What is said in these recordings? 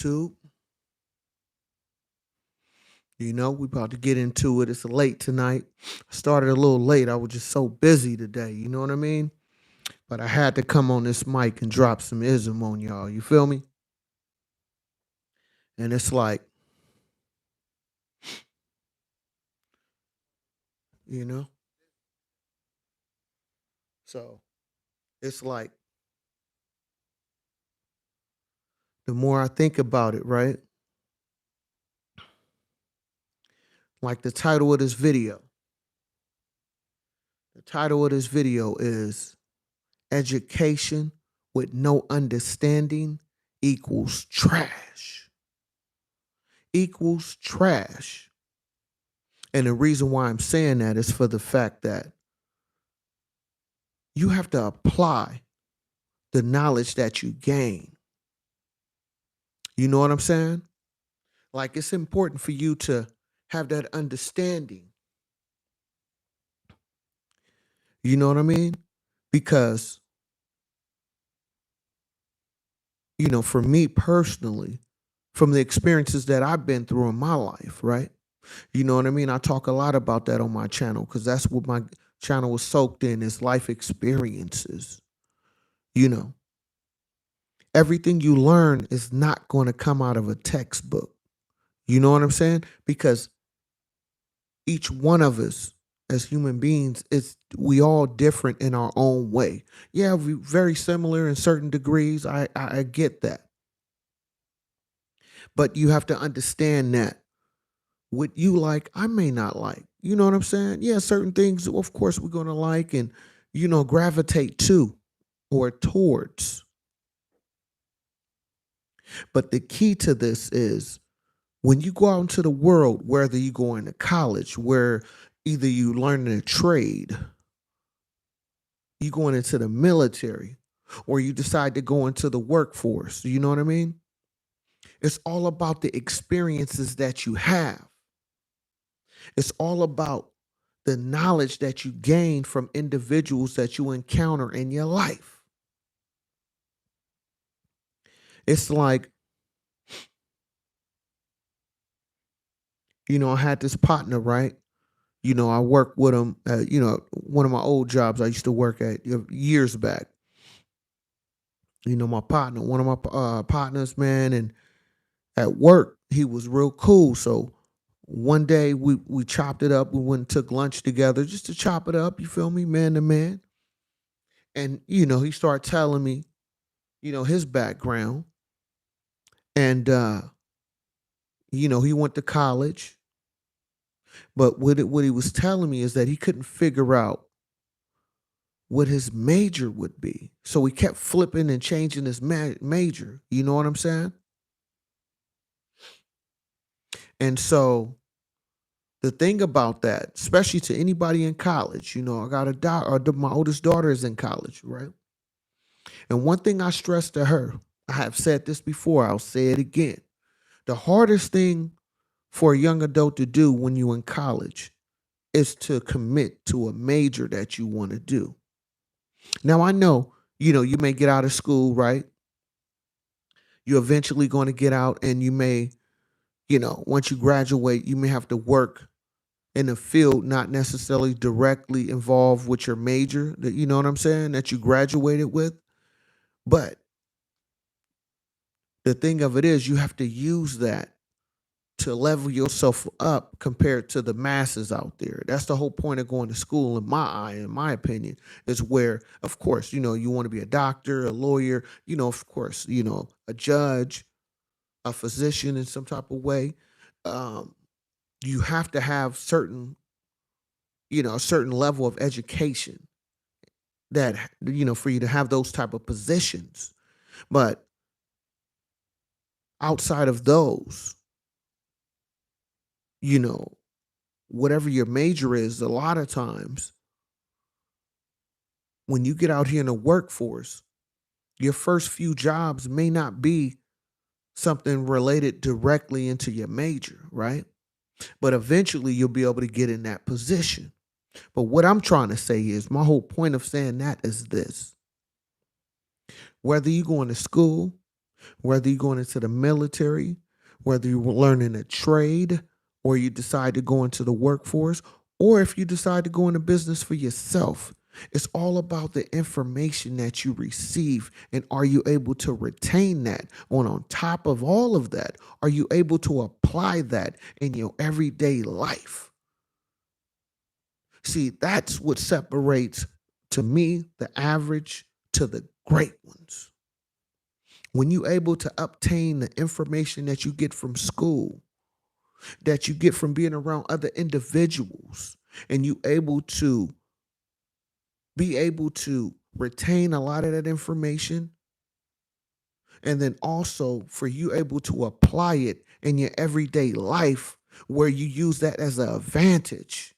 Two, we about to get into it. It's late tonight. I started a little late. I was just so busy today. You know what I mean? But I had to come on this mic and drop some ism on y'all. You feel me? And it's like, you know, so it's like the more I think about it, right? Like the title of this video. The title of this video is Education with No Understanding Equals Trash. Equals trash. And the reason why I'm saying that is for the fact that you have to apply the knowledge that you gain. You know what I'm saying? Like it's important for you to have that understanding. You know what I mean? Because, for me personally, from the experiences that I've been through in my life, right? You know what I mean? I talk a lot about that on my channel because that's what my channel was soaked in is life experiences. You know, everything you learn is not going to come out of a textbook. You know what I'm saying? Because each one of us as human beings is we all different in our own way. Yeah, we very similar in certain degrees. I get that. But you have to understand that what you like, I may not like. You know what I'm saying? Yeah, certain things, of course, we're going to like and, gravitate to or towards. But the key to this is when you go out into the world, whether you go into college, where either you learning a trade, you going into the military, or you decide to go into the workforce, you know what I mean? It's all about the experiences that you have. It's all about the knowledge that you gain from individuals that you encounter in your life. It's like, I had this partner, right? I worked with him at, one of my old jobs I used to work at years back. My partner, one of my partners, man, and at work, he was real cool. So one day we chopped it up. We went and took lunch together just to chop it up, you feel me, man to man. And, he started telling me, his background. And he went to college. But what he was telling me is that he couldn't figure out what his major would be. So he kept flipping and changing his major. You know what I'm saying? And so the thing about that, especially to anybody in college, I got a daughter, my oldest daughter is in college, right? And one thing I stressed to her, I have said this before, I'll say it again. The hardest thing for a young adult to do when you're in college is to commit to a major that you want to do. Now I know, you may get out of school, right? You're eventually going to get out and you may, once you graduate, you may have to work in a field not necessarily directly involved with your major, that you know what I'm saying, that you graduated with. But the thing of it is you have to use that to level yourself up compared to the masses out there. That's the whole point of going to school, in my eye, in my opinion, is where, of course, you want to be a doctor, a lawyer, of course, a judge, a physician in some type of way. Um, you have to have a certain level of education that, for you to have those type of positions. But outside of those, you know, whatever your major is, a lot of times when you get out here in the workforce, your first few jobs may not be something related directly into your major, right? But eventually you'll be able to get in that position. But what I'm trying to say is my whole point of saying that is this. Whether you're going to school, whether you're going into the military, whether you're learning a trade, or you decide to go into the workforce, or if you decide to go into business for yourself. It's all about the information that you receive, and are you able to retain that? On top of all of that, are you able to apply that in your everyday life? See, that's what separates, to me, the average to the great ones. When you're able to obtain the information that you get from school, that you get from being around other individuals, and you able to be able to retain a lot of that information, and then also for you able to apply it in your everyday life where you use that as an advantage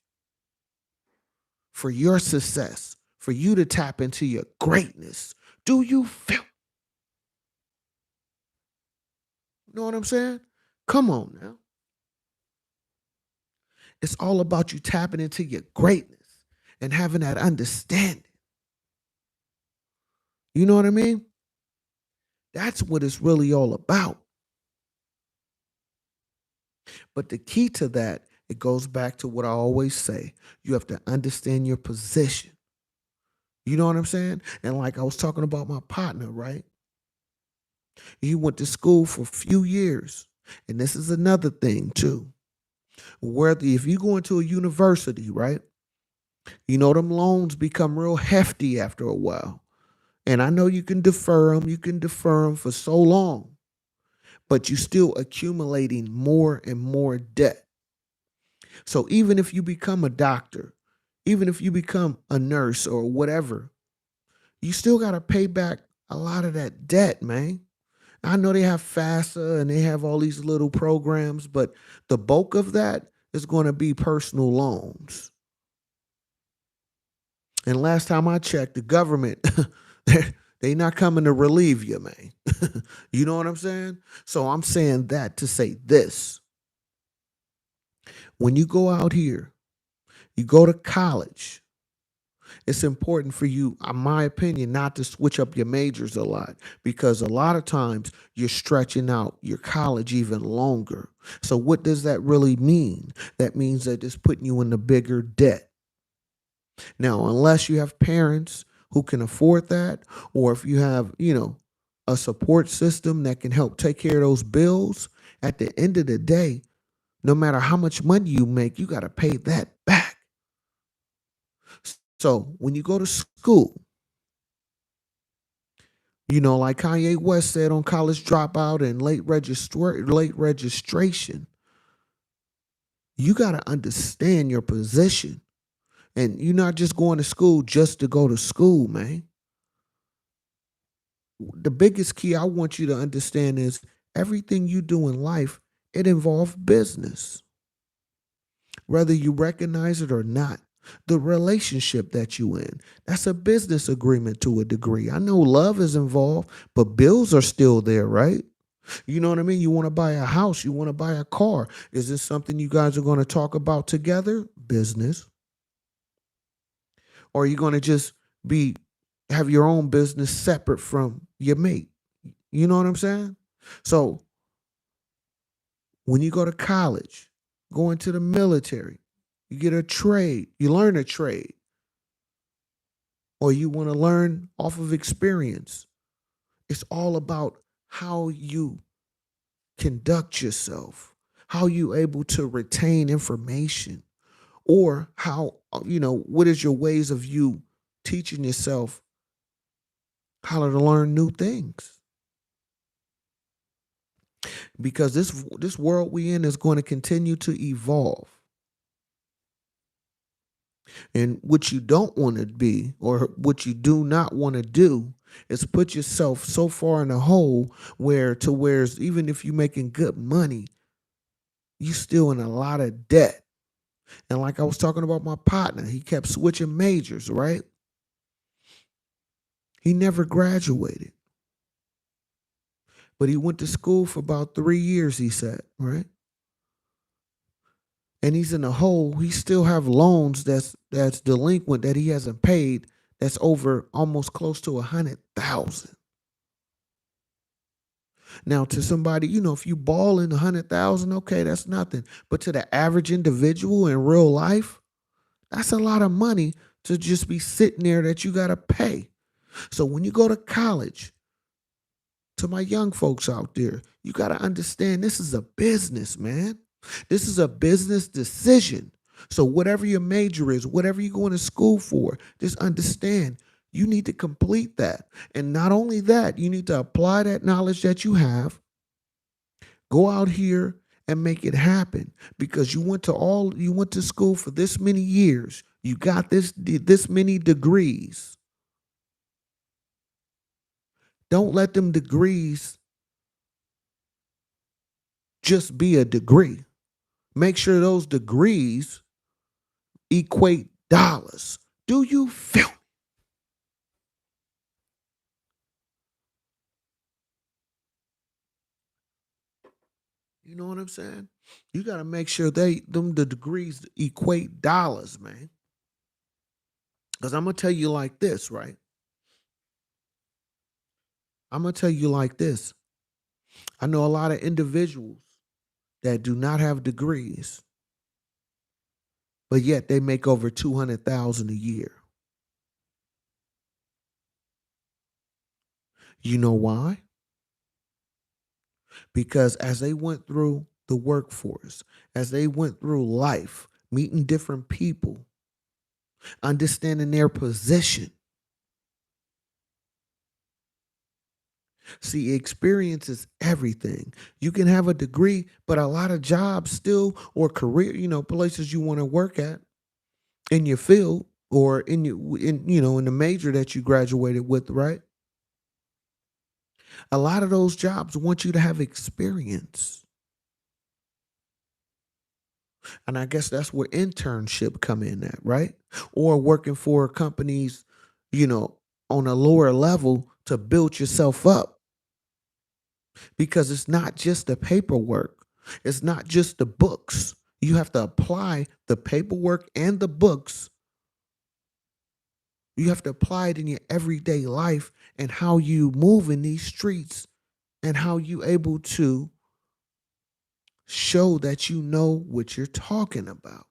for your success, for you to tap into your greatness. Do you feel? You know what I'm saying? Come on now. It's all about you tapping into your greatness and having that understanding. You know what I mean? That's what it's really all about. But the key to that, it goes back to what I always say. You have to understand your position. You know what I'm saying? And like I was talking about my partner, right? He went to school for a few years. And this is another thing too. Whether if you go into a university, right? You know them loans become real hefty after a while. And I know you can defer them for so long, but you're still accumulating more and more debt. So even if you become a doctor, even if you become a nurse or whatever, you still got to pay back a lot of that debt, man. I know they have FAFSA and they have all these little programs, but the bulk of that is going to be personal loans. And last time I checked, the government, they not coming to relieve you, man. You know what I'm saying? So I'm saying that to say this. When you go out here, you go to college, it's important for you, in my opinion, not to switch up your majors a lot because a lot of times you're stretching out your college even longer. So, what does that really mean? That means that it's putting you in a bigger debt. Now, unless you have parents who can afford that, or if you have, a support system that can help take care of those bills, at the end of the day, no matter how much money you make, you got to pay that back. So when you go to school, like Kanye West said on College Dropout and late registration, you got to understand your position. And you're not just going to school just to go to school, man. The biggest key I want you to understand is everything you do in life, it involves business. Whether you recognize it or not, the relationship that you in, that's a business agreement to a degree. I know love is involved, but bills are still there, right? You know what I mean? You want to buy a house, you want to buy a car. Is this something you guys are going to talk about together? Business. Or are you going to just be have your own business separate from your mate? You know what I'm saying? So when you go to college, go into the military, you get a trade, you learn a trade, or you want to learn off of experience. It's all about how you conduct yourself, how you able to retain information, or how, what is your ways of you teaching yourself how to learn new things. Because this world we in is going to continue to evolve. And what you don't want to be, or what you do not want to do, is put yourself so far in a hole where even if you're making good money, you still in a lot of debt. And like I was talking about my partner, he kept switching majors, right? He never graduated. But he went to school for about 3 years, he said, right? And he's in a hole. He still have loans that's delinquent that he hasn't paid. That's over almost close to 100,000. Now, to somebody, if you ball in 100,000, okay, that's nothing. But to the average individual in real life, that's a lot of money to just be sitting there that you got to pay. So when you go to college, to my young folks out there, you got to understand this is a business, man. This is a business decision. So whatever your major is, whatever you're going to school for, just understand you need to complete that. And not only that, you need to apply that knowledge that you have, go out here and make it happen because you went to school for this many years. You got this many degrees. Don't let them degrees just be a degree. Make sure those degrees equate dollars. Do you feel me? You know what I'm saying? You got to make sure the degrees equate dollars, man. Because I'm gonna tell you like this, right? I'm gonna tell you like this. I know a lot of individuals that do not have degrees, but yet they make over 200,000 a year. You know why? Because as they went through the workforce, as they went through life, meeting different people, understanding their position. See, experience is everything. You can have a degree, but a lot of jobs still or career, places you want to work at in your field or in the major that you graduated with, right? A lot of those jobs want you to have experience. And I guess that's where internship come in at, right? Or working for companies, you know, on a lower level to build yourself up because it's not just the paperwork. It's not just the books. You have to apply the paperwork and the books. You have to apply it in your everyday life and how you move in these streets and how you able to show that you know what you're talking about.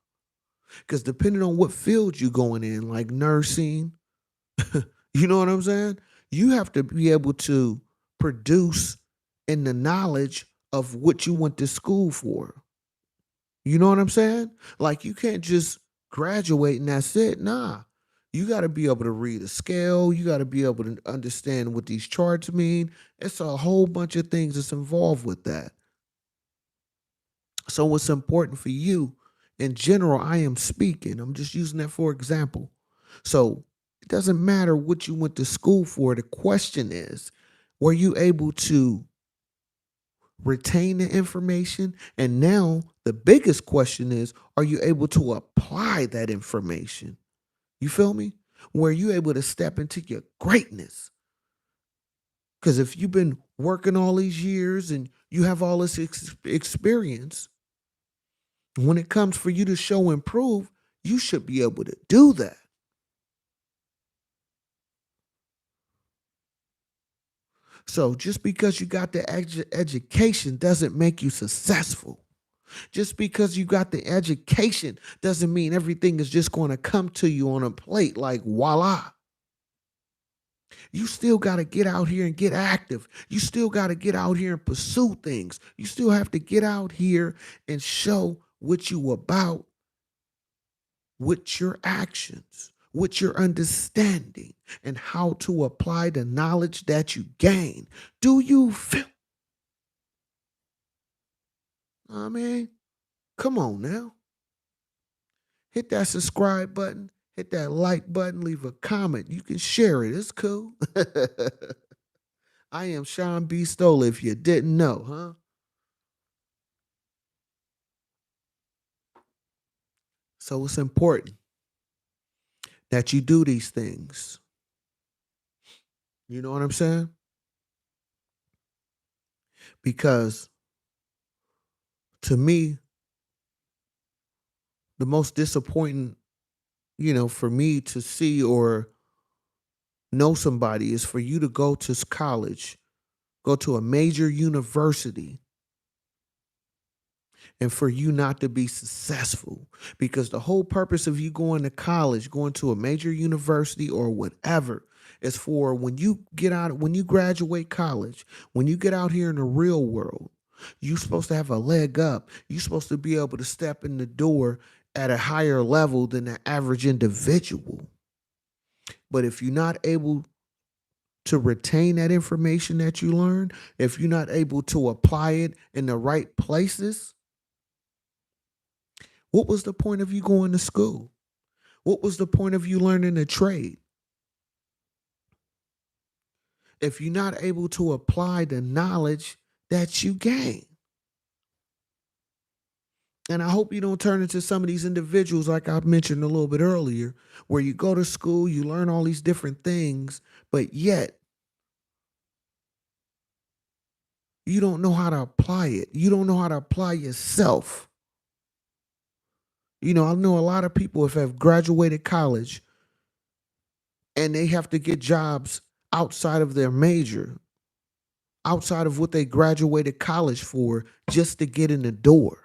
Because depending on what field you're going in, like nursing, you know what I'm saying? You have to be able to produce in the knowledge of what you went to school for. You know what I'm saying? Like you can't just graduate and that's it. Nah. You got to be able to read a scale. You got to be able to understand what these charts mean. It's a whole bunch of things that's involved with that. So what's important for you in general, I am speaking. I'm just using that for example. So it doesn't matter what you went to school for. The question is, were you able to retain the information? And now the biggest question is, are you able to apply that information? You feel me? Were you able to step into your greatness? Because if you've been working all these years and you have all this experience, when it comes for you to show and prove, you should be able to do that. So just because you got the education doesn't make you successful. Just because you got the education doesn't mean everything is just going to come to you on a plate like voila. You still got to get out here and get active. You still got to get out here and pursue things. You still have to get out here and show what you about with your actions, with your understanding, and how to apply the knowledge that you gain. Do you feel? I mean, come on now. Hit that subscribe button, hit that like button, leave a comment. You can share it. It's cool. I am Sean B. Stoller, if you didn't know, huh? So it's important that you do these things. You know what I'm saying? Because to me, the most disappointing, for me to see or know somebody is for you to go to college go to a major university, and for you not to be successful. Because the whole purpose of you going to college, going to a major university or whatever, is for when you get out, when you graduate college, when you get out here in the real world, you're supposed to have a leg up. You're supposed to be able to step in the door at a higher level than the average individual. But if you're not able to retain that information that you learn, if you're not able to apply it in the right places, what was the point of you going to school? What was the point of you learning a trade? If you're not able to apply the knowledge that you gain. And I hope you don't turn into some of these individuals, like I mentioned a little bit earlier, where you go to school, you learn all these different things, but yet you don't know how to apply it. You don't know how to apply yourself. I know a lot of people if have graduated college and they have to get jobs outside of their major, outside of what they graduated college for, just to get in the door.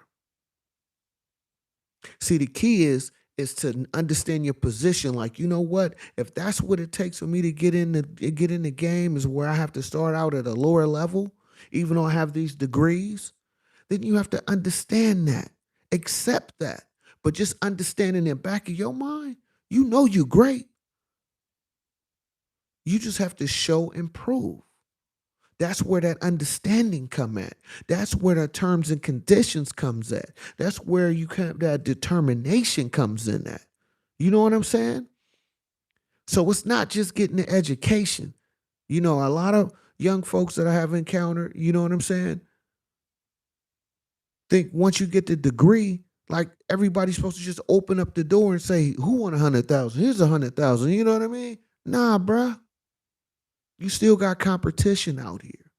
See, the key is to understand your position. Like, you know what? If that's what it takes for me to get in the game, is where I have to start out at a lower level, even though I have these degrees, then you have to understand that, accept that. But just understanding in the back of your mind, you know you're great. You just have to show and prove. That's where that understanding come at. That's where the terms and conditions comes at. That's where that determination comes in at. You know what I'm saying? So it's not just getting the education. A lot of young folks that I have encountered, you know what I'm saying, think once you get the degree, like everybody's supposed to just open up the door and say, who want 100,000? Here's 100,000. You know what I mean? Nah, bruh. You still got competition out here.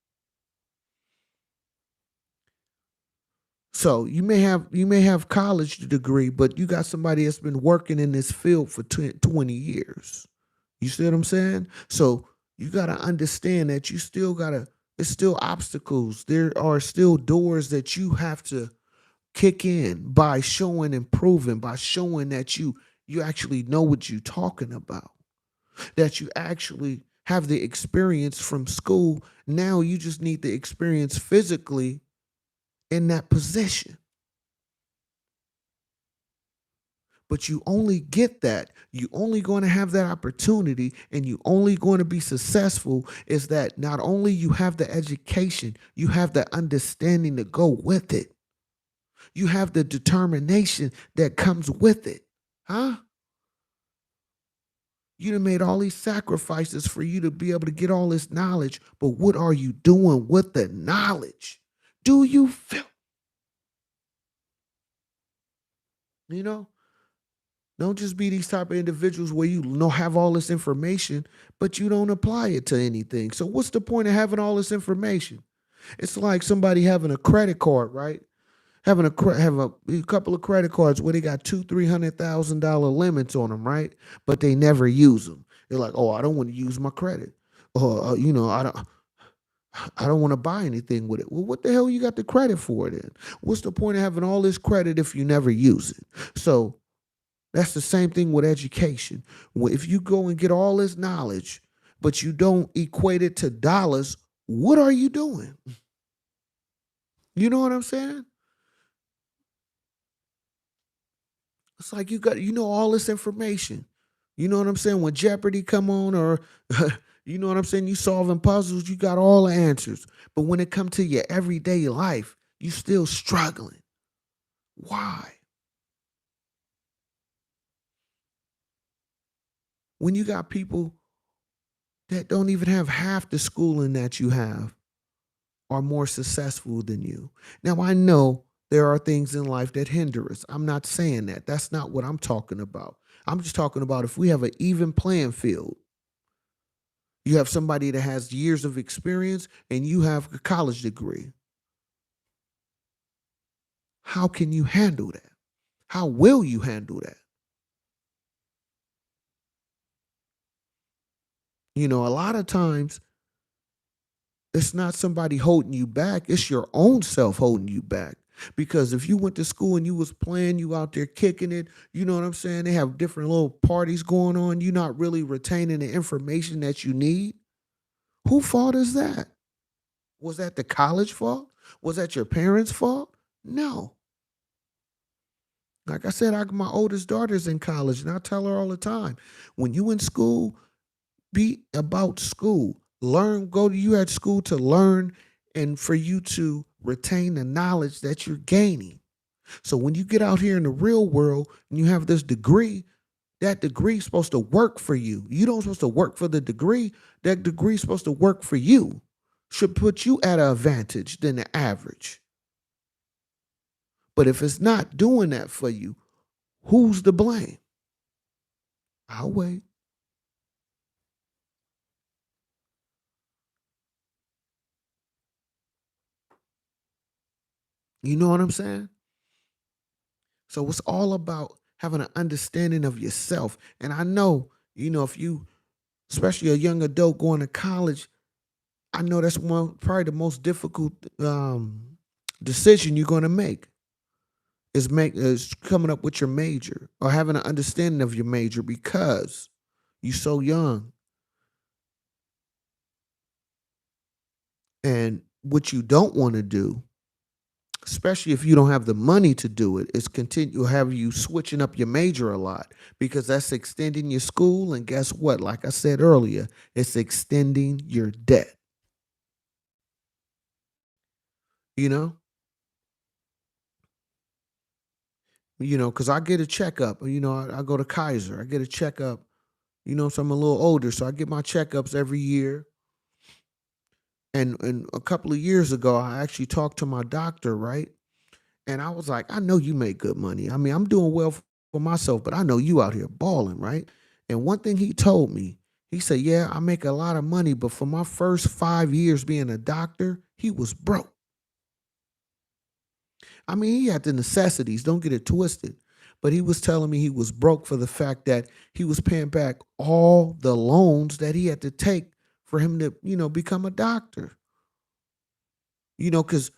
So you may have college degree, but you got somebody that's been working in this field for 20 years. You see what I'm saying? So you got to understand that it's still obstacles. There are still doors that you have to kick in by showing and proving, by showing that you actually know what you're talking about, that you actually have the experience from school. Now you just need the experience physically in that position. But you only get that. You only going to have that opportunity, and you only going to be successful is that not only you have the education, you have the understanding to go with it. You have the determination that comes with it. Huh? You done made all these sacrifices for you to be able to get all this knowledge, but what are you doing with the knowledge? Do you feel? You know? Don't just be these type of individuals where you have all this information, but you don't apply it to anything. So what's the point of having all this information? It's like somebody having a credit card, right? Having a couple of credit cards where they got $200,000-$300,000 limits on them, right? But they never use them. They're like, oh, I don't want to use my credit, or I don't want to buy anything with it. Well, what the hell you got the credit for then? What's the point of having all this credit if you never use it? So that's the same thing with education. If you go and get all this knowledge, but you don't equate it to dollars, what are you doing? You know what I'm saying? It's like you got, all this information. You know what I'm saying? When Jeopardy come on, or you know what I'm saying, you solving puzzles, you got all the answers. But when it comes to your everyday life, you still struggling. Why? When you got people that don't even have half the schooling that you have are more successful than you. Now, I know there are things in life that hinder us. I'm not saying that. That's not what I'm talking about. I'm just talking about if we have an even playing field, you have somebody that has years of experience and you have a college degree. How can you handle that? How will you handle that? A lot of times It's not somebody holding you back. It's your own self holding you back. Because if you went to school and you was playing, you out there kicking it, you know what I'm saying? They have different little parties going on. You're not really retaining the information that you need. Who fault is that? Was that the college fault? Was that your parents' fault? No. Like I said, my oldest daughter's in college, and I tell her all the time, when you in school, be about school. Learn, go to you at school to learn and for you to retain the knowledge that you're gaining. So when you get out here in the real world and you have this degree, that degree is supposed to work for you. You don't supposed to work for the degree. That degree is supposed to work for you. Should put you at an advantage than the average. But if it's not doing that for you, who's to blame? I'll wait. You know what I'm saying? So it's all about having an understanding of yourself. And I know, if you, especially a young adult going to college, I know that's probably the most difficult decision you're going to make is coming up with your major or having an understanding of your major because you're so young. And what you don't want to do, especially if you don't have the money to do it, is continue have you switching up your major a lot because that's extending your school. And guess what? Like I said earlier, it's extending your debt. You know, because I get a checkup. I go to Kaiser. I get a checkup. So I'm a little older, so I get my checkups every year. And a couple of years ago, I actually talked to my doctor, right? And I was like, I know you make good money. I mean, I'm doing well for myself, but I know you out here balling, right? And one thing he told me, he said, yeah, I make a lot of money, but for my first 5 years being a doctor, he was broke. I mean, he had the necessities, don't get it twisted. But he was telling me he was broke for the fact that he was paying back all the loans that he had to take for him to, become a doctor. Because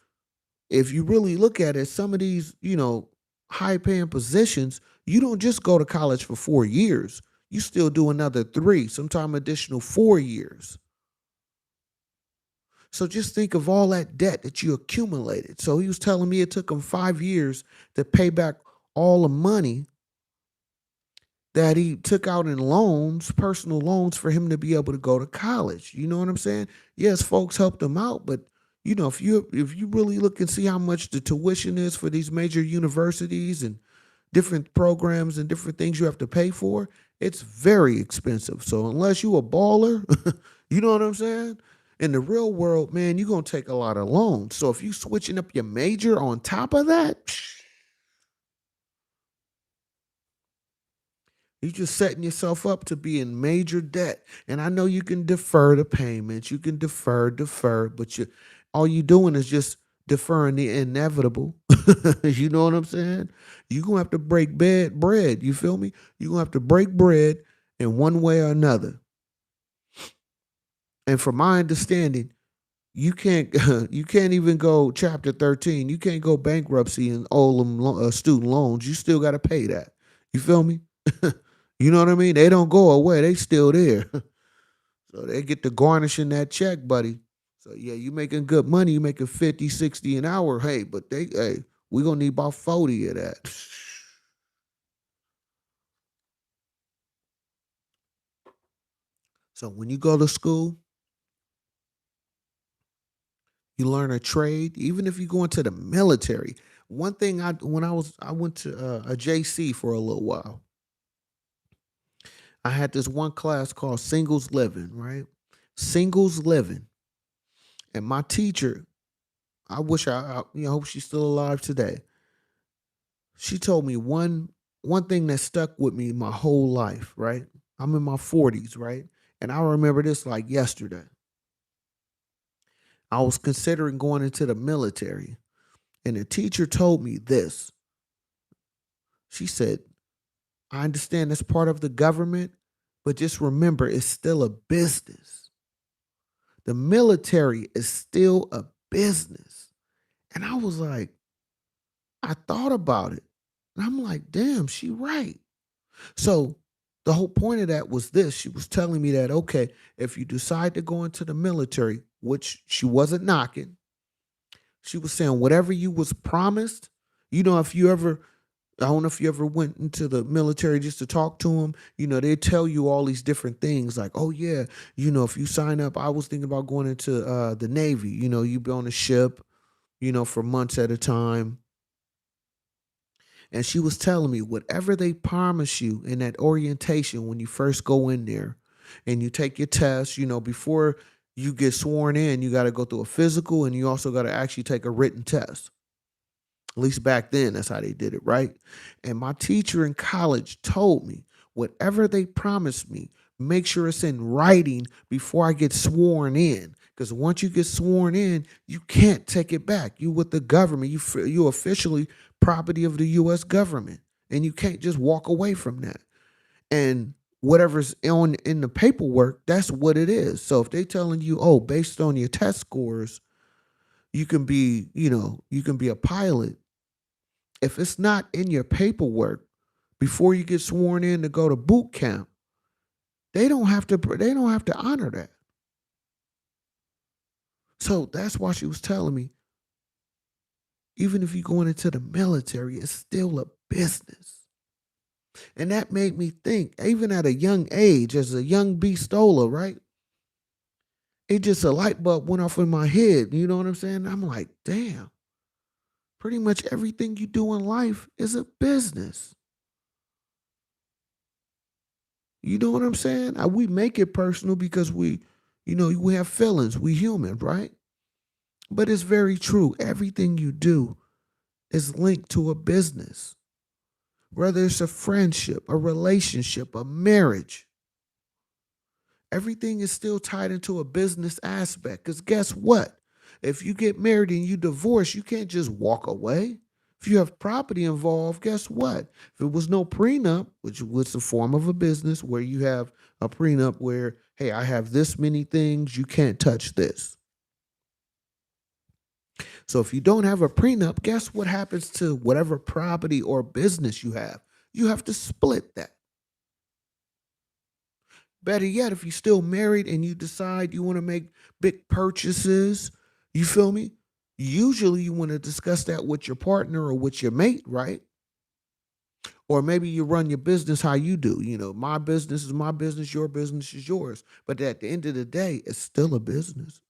if you really look at it, some of these, high paying positions, you don't just go to college for 4 years. You still do another 3, sometime additional 4 years. So just think of all that debt that you accumulated. So he was telling me it took him 5 years to pay back all the money that he took out in loans, personal loans, for him to be able to go to college. You know what I'm saying? Yes, folks helped him out, but if you really look and see how much the tuition is for these major universities and different programs and different things you have to pay for, it's very expensive. So unless you a baller, you know what I'm saying? In the real world, man, you're gonna take a lot of loans. So if you switching up your major on top of that, you're just setting yourself up to be in major debt. And I know you can defer the payments, you can defer, but all you doing is just deferring the inevitable. You know what I'm saying? You're gonna have to break bread. You feel me? You're gonna have to break bread in one way or another. And from my understanding, you can't you can't even go chapter 13. You can't go bankruptcy and owe them student loans. You still got to pay that. You feel me? You know what I mean? They don't go away. They still there. So they get to garnishing that check, buddy. So yeah, you making good money. You making 50, 60 an hour. Hey, but we gonna need about 40 of that. So when you go to school, you learn a trade. Even if you go into the military. One thing I went to a JC for a little while. I had this one class called Singles Living, right? Singles Living. And my teacher, I wish hope she's still alive today. She told me one thing that stuck with me my whole life, right? I'm in my 40s, right? And I remember this like yesterday. I was considering going into the military, and the teacher told me this. She said, I understand that's part of the government, but just remember it's still a business. The military is still a business. And I was like, I thought about it. And I'm like, damn, she right. So the whole point of that was this. She was telling me that, okay, if you decide to go into the military, which she wasn't knocking, she was saying whatever you was promised, if you ever I don't know if you ever went into the military just to talk to them. They tell you all these different things like, oh, yeah, if you sign up, I was thinking about going into the Navy. You'd be on a ship, for months at a time. And she was telling me whatever they promise you in that orientation when you first go in there and you take your test, before you get sworn in, you got to go through a physical and you also got to actually take a written test. At least back then, that's how they did it, right? And my teacher in college told me whatever they promised me, make sure it's in writing before I get sworn in. Because once you get sworn in, you can't take it back. You with the government, you officially property of the U.S. government, and you can't just walk away from that. And whatever's on in the paperwork, that's what it is. So if they telling you, oh, based on your test scores, you can be a pilot. If it's not in your paperwork before you get sworn in to go to boot camp, they don't have to honor that. So that's why she was telling me, even if you're going into the military, it's still a business. And that made me think, even at a young age, as a young B. Stoller, right? It just a light bulb went off in my head. You know what I'm saying? I'm like, damn. Pretty much everything you do in life is a business. You know what I'm saying? We make it personal because we have feelings. We human, right? But it's very true. Everything you do is linked to a business. Whether it's a friendship, a relationship, a marriage. Everything is still tied into a business aspect. Because guess what? If you get married and you divorce, you can't just walk away. If you have property involved, guess what? If it was no prenup, which was a form of a business where you have a prenup where, hey, I have this many things, you can't touch this. So if you don't have a prenup, guess what happens to whatever property or business you have? You have to split that. Better yet, if you're still married and you decide you want to make big purchases, you feel me? Usually you want to discuss that with your partner or with your mate, right? Or maybe you run your business how you do. My business is my business, your business is yours. But at the end of the day, it's still a business.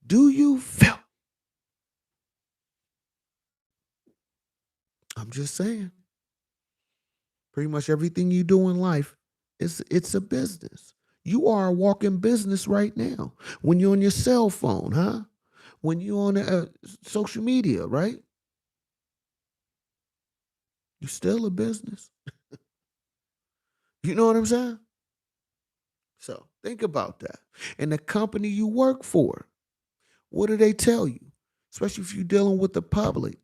Do you feel? I'm just saying. Pretty much everything you do in life, it's a business. You are a walking business right now. When you're on your cell phone, huh? When you're on social media, right? You're still a business. You know what I'm saying? So think about that. And the company you work for, what do they tell you? Especially if you're dealing with the public.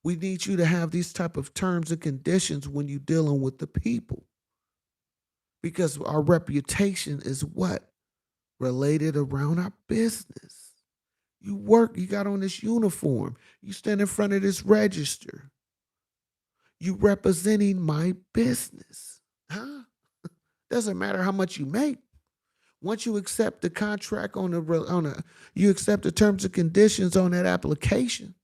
We need you to have these type of terms and conditions when you're dealing with the people. Because our reputation is what? Related around our business. You work, you got on this uniform, you stand in front of this register. You representing my business. Huh? Doesn't matter how much you make. Once you accept the contract you accept the terms and conditions on that application.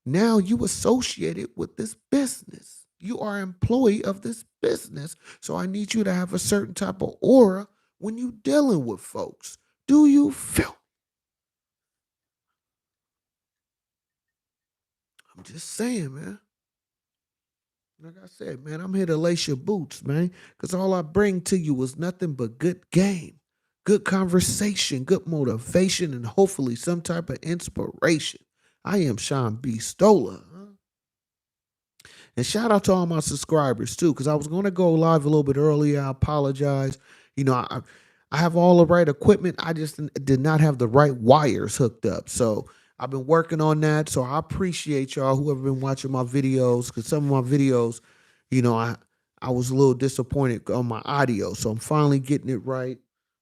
Now you associated with this business. You are an employee of this business. So I need you to have a certain type of aura when you dealing with folks. Do you feel? I'm just saying, man. Like I said, man, I'm here to lace your boots, man, because all I bring to you is nothing but good game, good conversation, good motivation, and hopefully some type of inspiration. I am Sean B. Stoller. And shout out to all my subscribers too, because I was going to go live a little bit earlier. I apologize. I have all the right equipment. I just did not have the right wires hooked up. So I've been working on that. So I appreciate y'all who have been watching my videos, because some of my videos, I was a little disappointed on my audio. So I'm finally getting it right.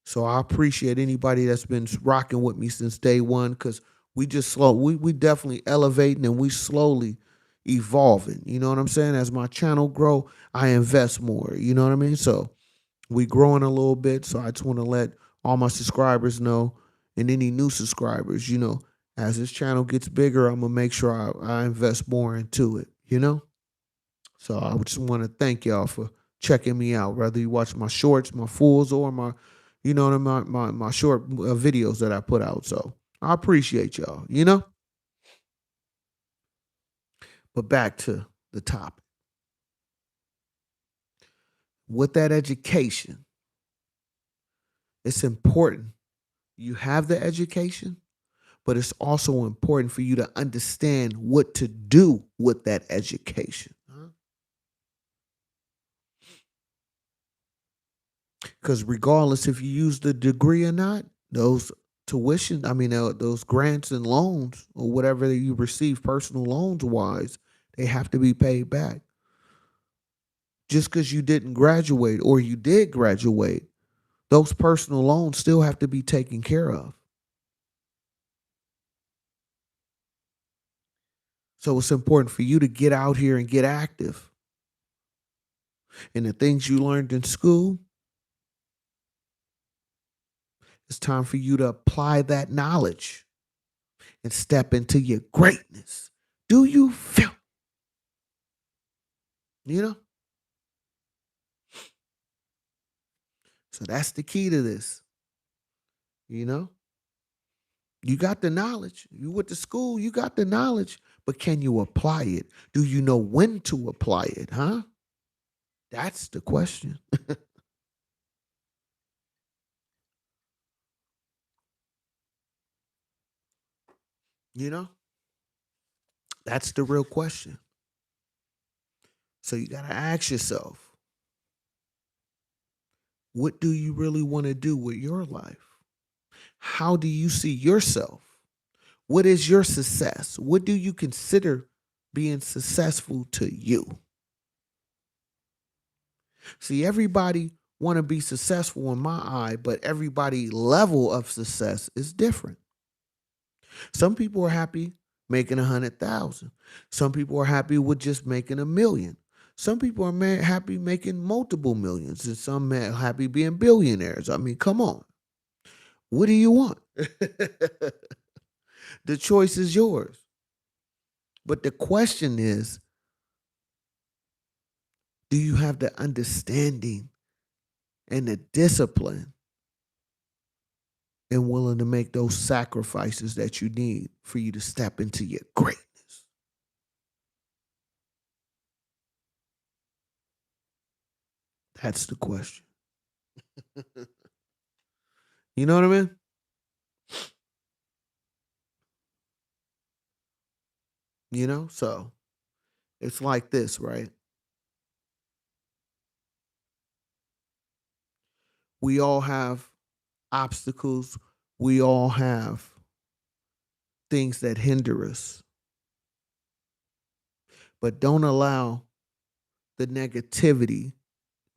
So I appreciate anybody that's been rocking with me since day one, because we definitely elevating and we slowly evolving. You know what I'm saying? As my channel grow, I invest more. You know what I mean? So we growing a little bit. So I just want to let all my subscribers know, and any new subscribers, as this channel gets bigger, I'm gonna make sure I invest more into it. So I just want to thank y'all for checking me out, whether you watch my shorts, my fulls, or my, my short videos that I put out. So I appreciate y'all. But back to the topic. With that education, it's important you have the education, but it's also important for you to understand what to do with that education. Because regardless if you use the degree or not, those those grants and loans or whatever that you receive personal loans wise, they have to be paid back. Just because you didn't graduate or you did graduate, those personal loans still have to be taken care of. So it's important for you to get out here and get active. And the things you learned in school, it's time for you to apply that knowledge and step into your greatness. Do you feel? You know? So that's the key to this. You know? You got the knowledge. You went to school, you got the knowledge, but can you apply it? Do you know when to apply it, huh? That's the question. You know? That's the real question. So you got to ask yourself, what do you really want to do with your life? How do you see yourself? What is your success? What do you consider being successful to you? See, everybody want to be successful in my eye, but everybody level of success is different. Some people are happy making 100,000. Some people are happy with just making 1 million. Some people are happy making multiple millions, and some are happy being billionaires. I mean, come on. What do you want? The choice is yours. But the question is, do you have the understanding and the discipline and willing to make those sacrifices that you need for you to step into your greatness? That's the question. You know what I mean? So it's like this, right? We all have obstacles. We all have things that hinder us, but don't allow the negativity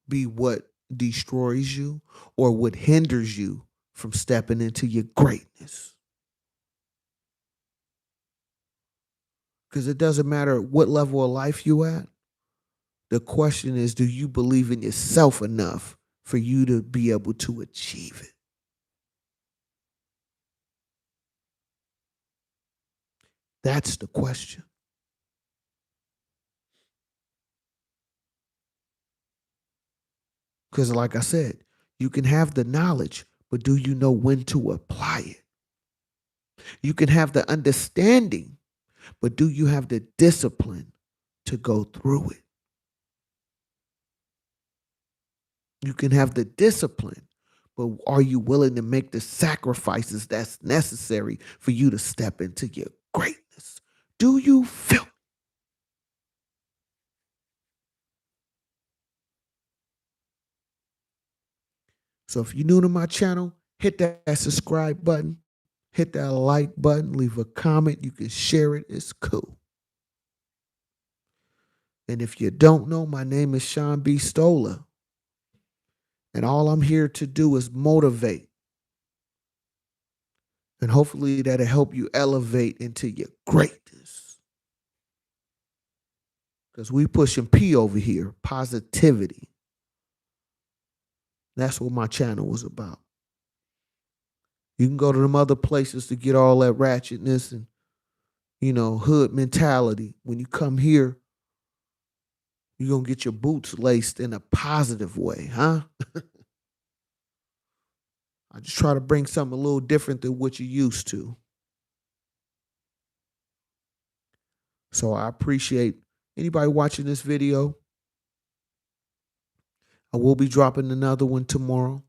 be what destroys you or what hinders you from stepping into your greatness. Because it doesn't matter what level of life you at. The question is, do you believe in yourself enough for you to be able to achieve it? That's the question. Because like I said, you can have the knowledge, but do you know when to apply it? You can have the understanding, but do you have the discipline to go through it? You can have the discipline, but are you willing to make the sacrifices that's necessary for you to step into your greatness? Do you feel? So if you're new to my channel, hit that subscribe button, hit that like button, leave a comment. You can share it. It's cool. And if you don't know, my name is Sean B. Stoller. And all I'm here to do is motivate. And hopefully that'll help you elevate into your greatness. Because we pushing P over here, positivity. That's what my channel was about. You can go to them other places to get all that ratchetness and, hood mentality. When you come here, you're going to get your boots laced in a positive way, huh? I just try to bring something a little different than what you're used to. So I appreciate anybody watching this video. I will be dropping another one tomorrow.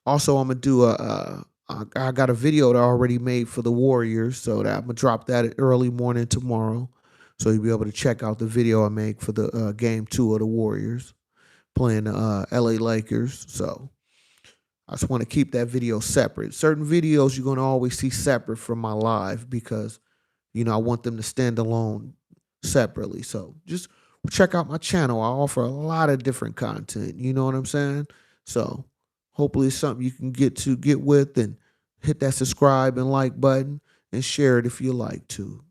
Also, I'm gonna do I got a video that I already made for the Warriors, so that I'm gonna drop that early morning tomorrow. So you'll be able to check out the video I made for the game 2 of the Warriors playing the LA Lakers. So I just want to keep that video separate. Certain videos you're gonna always see separate from my live because I want them to stand alone separately. So just check out my channel. I offer a lot of different content. You know what I'm saying? So hopefully it's something you can get with and hit that subscribe and like button and share it if you like to,